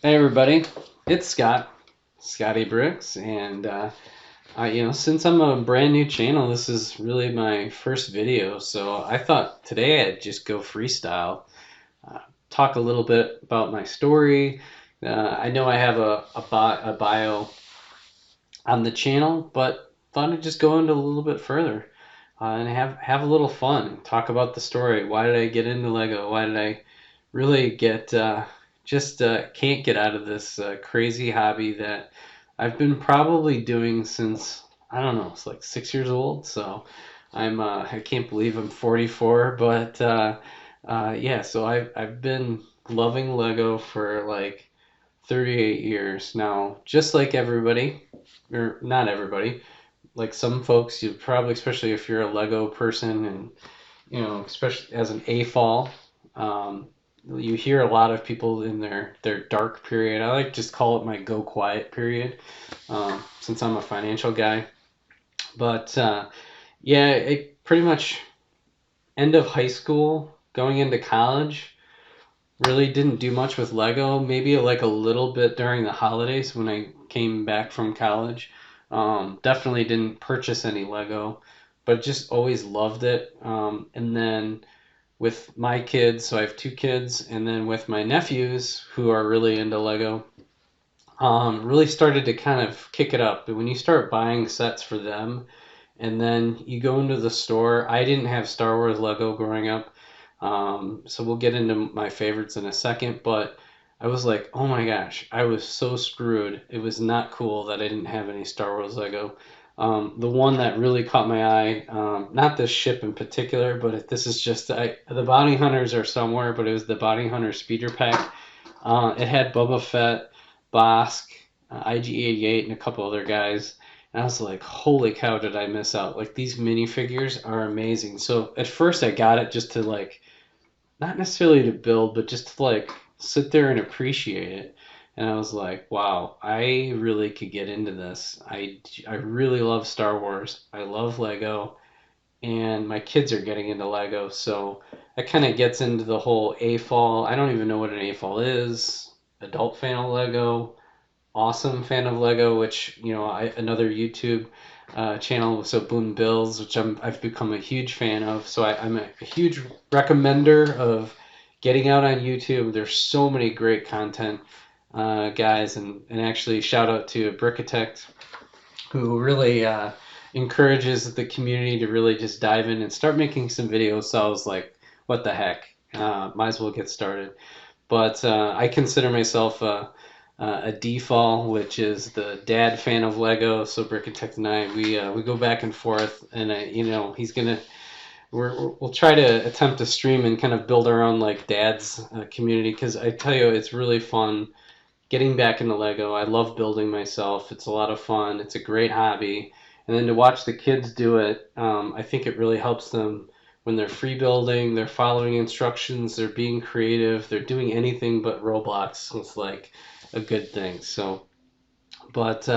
Hey everybody, it's Scott, Scotty Brooks, and since I'm a brand new channel, this is really my first video, so I thought today I'd just go freestyle, uh, talk a little bit about my story. I know I have a bio on the channel, but thought I'd just go into a little bit further and have a little fun, talk about the story. Why did I get into Lego? Why did I really get just can't get out of this crazy hobby that I've been probably doing since I don't know, it's like 6 years old. So I can't believe I'm 44, but yeah, so I've been loving Lego for like 38 years now, just like everybody, or not everybody. Like some folks, you probably, especially if you're a Lego person, and especially as an AFOL, um, you hear a lot of people in their dark period. I like to just call it my go quiet period, since I'm a financial guy. But yeah, it pretty much end of high school, going into college, really didn't do much with Lego. Maybe like a little bit during the holidays when I came back from college. Definitely didn't purchase any Lego, but just always loved it. And then with my kids, so I have two kids, and then with my nephews who are really into Lego, really started to kind of kick it up. When you start buying sets for them, and then you go into the store, I didn't have Star Wars Lego growing up, so we'll get into my favorites in a second, but I was like, oh my gosh, I was so screwed. It was not cool that I didn't have any Star Wars Lego. The one that really caught my eye, not this ship in particular, but this is just the Bounty Hunters are somewhere, but it was the Bounty Hunter Speeder Pack. It had Boba Fett, Bosk, IG-88, and a couple other guys. And I was like, holy cow, did I miss out? Like, these minifigures are amazing. So at first I got it just to like, not necessarily to build, but just to like sit there and appreciate it. And I was like, wow, I really could get into this. I really love Star Wars. I love Lego, and my kids are getting into Lego. So that kind of gets into the whole AFOL. I don't even know what an AFOL is. Adult fan of Lego, awesome fan of Lego, which another YouTube channel, so Boom Bills, which I've become a huge fan of. So I'm a huge recommender of getting out on YouTube. There's so many great content guys, and actually shout out to Brickitect, who really encourages the community to really just dive in and start making some videos. So I was like, what the heck? Might as well get started. But I consider myself a default, which is the dad fan of Lego. So Brick and Tech and I, we go back and forth, and he's gonna we'll try to attempt to stream and kind of build our own like dad's community, because I tell you it's really fun getting back into Lego. I love building myself. It's a lot of fun. It's a great hobby. And then to watch the kids do it, I think it really helps them when they're free building, they're following instructions, they're being creative, they're doing anything but Roblox. It's like a good thing. So, but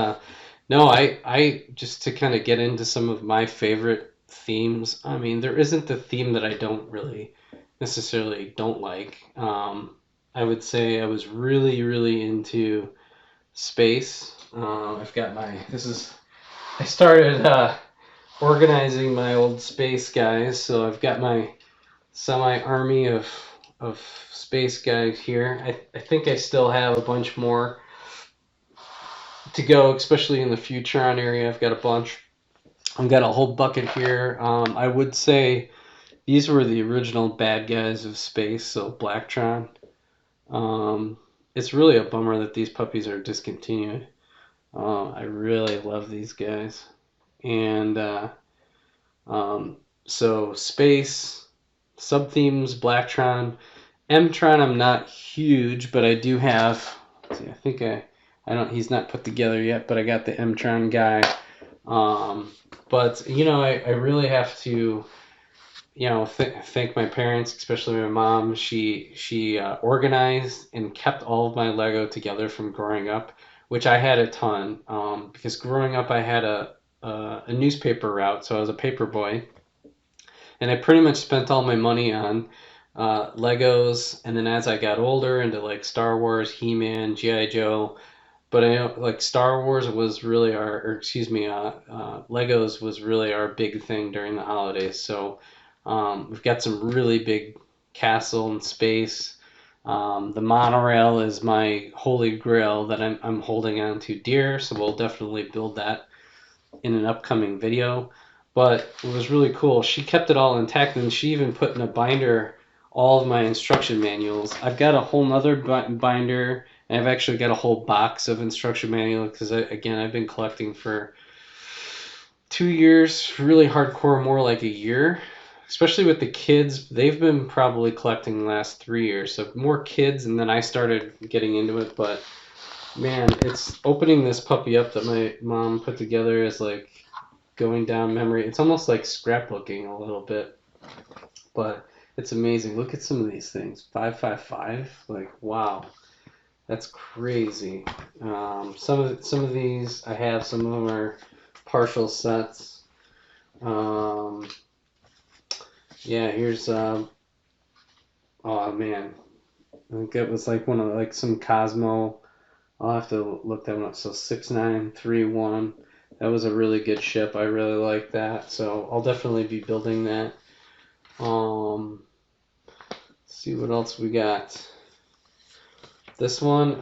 no, I just to kind of get into some of my favorite themes. I mean, there isn't a theme that I don't really necessarily don't like. I would say I was really, really into space. I've got I started organizing my old space guys, so I've got my semi army of space guys here. I think I still have a bunch more to go, especially in the Futron area. I've got a bunch. I've got a whole bucket here. I would say these were the original bad guys of space, so Blacktron. Um, it's really a bummer that these puppies are discontinued. I really love these guys. And um, so space, sub themes, Blacktron, Mtron. I'm not huge, but I do have. Let's see, I think I don't. He's not put together yet, but I got the Mtron guy. But I really have to thank my parents, especially my mom. She organized and kept all of my Lego together from growing up, which I had a ton. Because growing up, I had a newspaper route, so I was a paper boy, and I pretty much spent all my money on Legos, and then as I got older into like Star Wars, He-Man, G.I. Joe, but I know like Star Wars was really or excuse me, Legos was really our big thing during the holidays. So we've got some really big castle in space. The monorail is my holy grail that I'm holding on to dear, so we'll definitely build that in an upcoming video. But it was really cool. She kept it all intact, and she even put in a binder all of my instruction manuals. I've got a whole nother binder, and I've actually got a whole box of instruction manuals because, again, I've been collecting for 2 years, really hardcore, more like a year. Especially with the kids, they've been probably collecting the last 3 years. So more kids, and then I started getting into it. But man, it's opening this puppy up that my mom put together is like going down memory. It's almost like scrapbooking a little bit, but it's amazing. Look at some of these things. 555, like wow, that's crazy. Some of these I have. Some of them are partial sets. Um, yeah, here's oh man, I think it was like one of like some Cosmo. I'll have to look that one up. So 6931. That was a really good ship. I really like that. So I'll definitely be building that. Let's see what else we got. This one,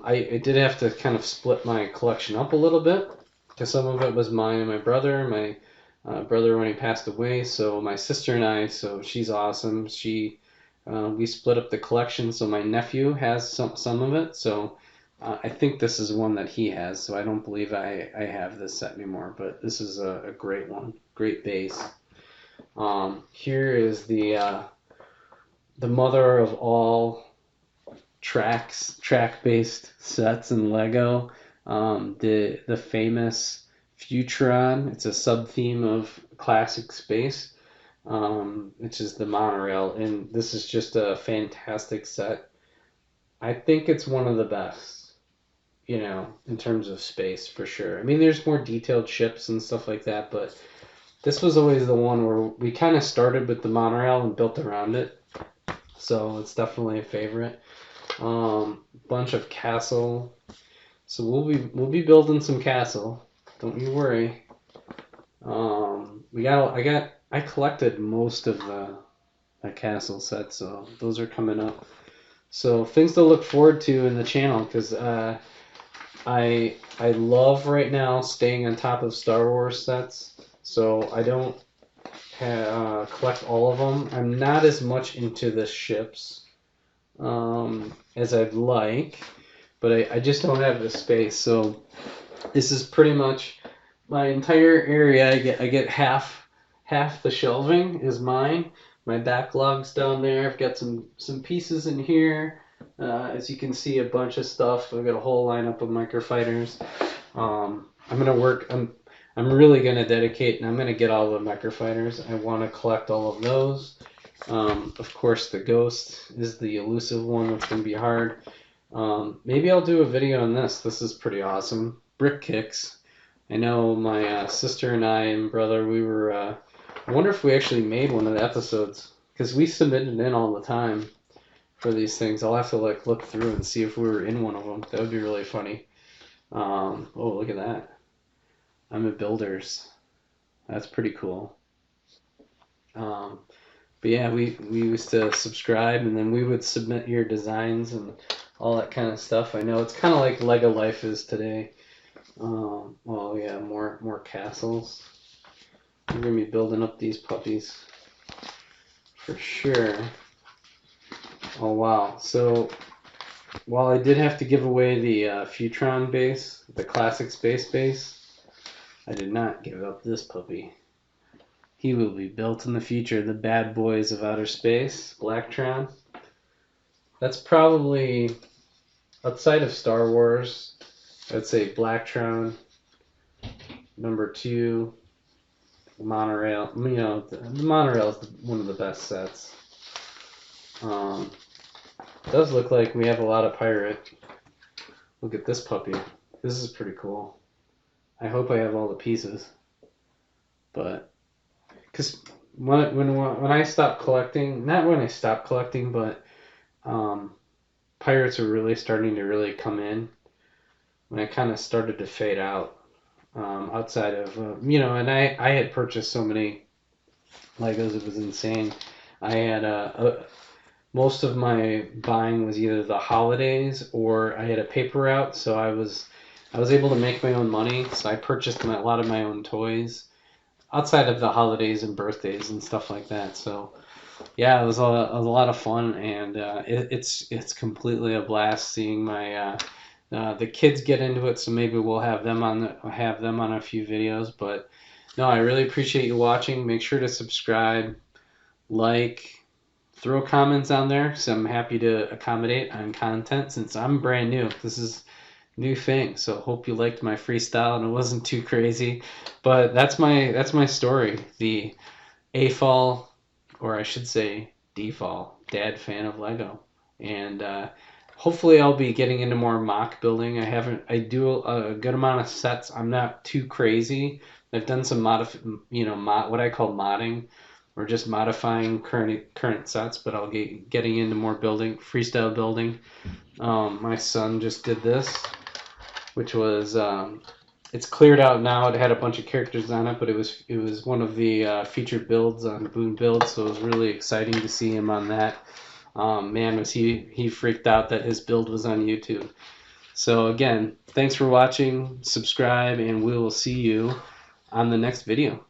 I did have to kind of split my collection up a little bit because some of it was mine and my brother. My brother when he passed away. So my sister and I. So she's awesome. We split up the collection. So my nephew has some of it. So I think this is one that he has, so I don't believe I have this set anymore, but this is a great one. Great base. Here is the mother of all track-based sets in Lego. The famous Futron. It's a sub-theme of classic space, which is the monorail, and this is just a fantastic set. I think it's one of the best, in terms of space for sure. I mean, there's more detailed ships and stuff like that, but this was always the one where we kind of started with the monorail and built around it. So it's definitely a favorite. Bunch of castle. So we'll be building some castle. Don't you worry. I collected most of the castle sets, so those are coming up. So things to look forward to in the channel because I love right now staying on top of Star Wars sets, so I don't collect all of them. I'm not as much into the ships as I'd like, but I just don't have the space. So this is pretty much my entire area. I get half the shelving is mine. My backlog's down there. I've got some pieces in here. As you can see, a bunch of stuff. I've got a whole lineup of microfighters. I'm gonna work. I'm really gonna dedicate, and I'm gonna get all the microfighters. I want to collect all of those. Of course, the Ghost is the elusive one. That's gonna be hard. Maybe I'll do a video on this. This is pretty awesome. Brick kicks. I know my sister and I and brother. We were. I wonder if we actually made one of the episodes because we submitted in all the time for these things. I'll have to look through and see if we were in one of them. That would be really funny. Oh, look at that. I'm a builders. That's pretty cool. But yeah, we used to subscribe and then we would submit your designs and all that kind of stuff. I know it's kind of like Lego Life is today. Well, yeah, more castles. We're gonna be building up these puppies for sure. Oh wow! So while I did have to give away the Futron base, the classic space base, I did not give up this puppy. He will be built in the future. The bad boys of outer space, Blacktron. That's probably outside of Star Wars. I'd say Blacktron. Number 2, monorail. The monorail is one of the best sets. It does look like we have a lot of pirate. Look at this puppy. This is pretty cool. I hope I have all the pieces. But, because when I stopped collecting, not when I stopped collecting, but um, pirates are really starting to really come in. When I kind of started to fade out, outside of and I had purchased so many Legos, it was insane. I had most of my buying was either the holidays or I had a paper route, so I was able to make my own money. So I purchased a lot of my own toys outside of the holidays and birthdays and stuff like that. So yeah, it was a lot of fun, and it's completely a blast seeing my the kids get into it. So maybe we'll have them on a few videos. But no, I really appreciate you watching. Make sure to subscribe, like, throw comments on there. So I'm happy to accommodate on content since I'm brand new. This is new thing. So hope you liked my freestyle and it wasn't too crazy. But that's my story. The AFall, or I should say default, dad fan of Lego. And hopefully I'll be getting into more mock building. I do a good amount of sets. I'm not too crazy. I've done some what I call modding, or just modifying current sets. But I'll getting into more building, freestyle building. My son just did this, which was it's cleared out now. It had a bunch of characters on it, but it was one of the featured builds on Boon Build, so it was really exciting to see him on that. Man, was he freaked out that his build was on YouTube. So again, thanks for watching, subscribe, and we will see you on the next video.